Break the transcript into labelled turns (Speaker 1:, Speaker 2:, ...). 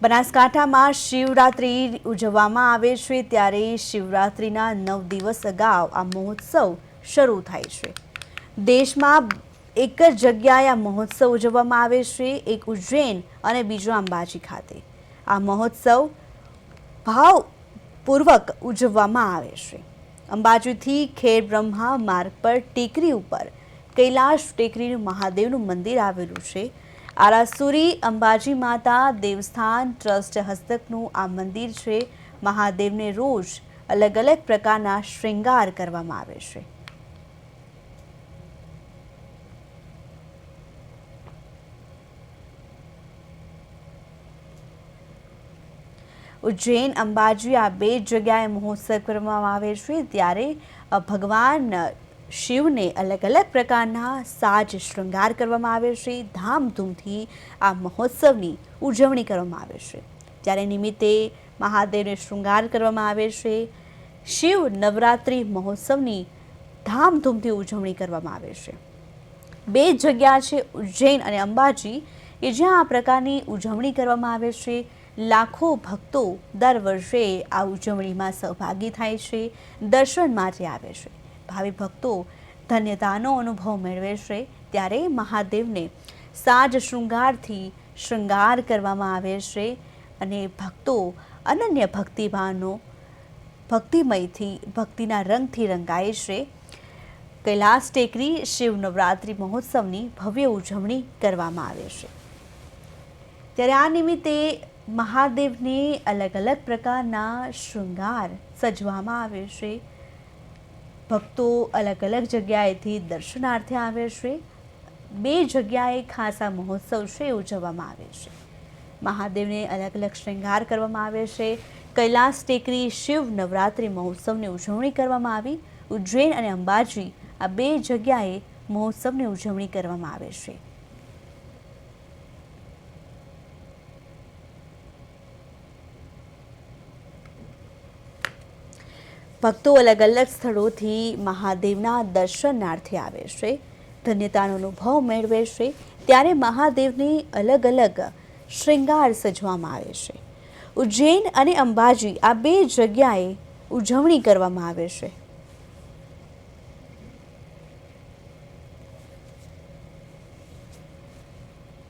Speaker 1: બનાસકાંઠામાં શિવરાત્રિ ઉજવવામાં આવે છે ત્યારે શિવરાત્રિના 9 દિવસ અગાઉ આ મહોત્સવ શરૂ થાય છે। દેશમાં એક જ જગ્યાએ આ મહોત્સવ ઉજવવામાં આવે છે, એક ઉજ્જૈન અને બીજો અંબાજી ખાતે। આ મહોત્સવ ભાવપૂર્વક ઉજવવામાં આવે છે। અંબાજીથી ખેડ બ્રહ્મા માર્ગ પર ટેકરી ઉપર કૈલાશ ટેકરીનું મહાદેવનું મંદિર આવેલું છે। આરાસુરી અંબાજી માતા દેવસ્થાન ટ્રસ્ટ હસ્તકનું આ મંદિર છે। મહાદેવને રોજ અલગ અલગ પ્રકારના શ્રૃંગાર કરવામાં આવે છે। ઉજ્જૈન અંબાજી આ બે જગ્યાએ મહોત્સવ કરવામાં આવે છે ત્યારે ભગવાન શિવને અલગ અલગ પ્રકારના સાજ શ્રૃંગાર કરવામાં આવે છે। ધામધૂમથી આ મહોત્સવની ઉજવણી કરવામાં આવે છે। ત્યારે નિમિત્તે મહાદેવને શૃંગાર કરવામાં આવે છે। શિવ નવરાત્રિ મહોત્સવની ધામધૂમથી ઉજવણી કરવામાં આવે છે। બે જગ્યા છે ઉજ્જૈન અને અંબાજી કે જ્યાં આ પ્રકારની ઉજવણી કરવામાં આવે છે। લાખો ભક્તો દર વર્ષે આ ઉજવણીમાં સહભાગી થાય છે, દર્શન માટે આવે છે। ભાવિ ભક્તો ધન્યતાનો અનુભવ મેળવે છે ત્યારે મહાદેવને સાજ શૃંગારથી શૃંગાર કરવામાં આવે છે અને ભક્તો અનન્ય ભક્તિમયથી ભક્તિના રંગથી રંગાય છે। કૈલાશ ટેકરી શિવ નવરાત્રિ મહોત્સવની ભવ્ય ઉજવણી કરવામાં આવે છે। ત્યારે આ નિમિત્તે મહાદેવને અલગ અલગ પ્રકારના શૃંગાર સજવામાં આવે છે। ભક્તો અલગ અલગ જગ્યાએથી દર્શનાર્થે આવે છે। બે જગ્યાએ ખાસ આ મહોત્સવ છે ઉજવવામાં આવે છે। મહાદેવને અલગ અલગ શ્રૃંગાર કરવામાં આવે છે। કૈલાશ ટેકરી શિવ નવરાત્રિ મહોત્સવની ઉજવણી કરવામાં આવી। ઉજ્જૈન અને અંબાજી આ બે જગ્યાએ મહોત્સવની ઉજવણી કરવામાં આવે છે। ભક્તો અલગ અલગ સ્થળોથી મહાદેવના દર્શનાર્થે આવે છે, ધન્યતાનો અનુભવ મેળવે છે ત્યારે મહાદેવને અલગ અલગ શ્રૃંગાર સજવામાં આવે છે। ઉજ્જૈન અને અંબાજી આ બે જગ્યાએ ઉજવણી કરવામાં આવે છે।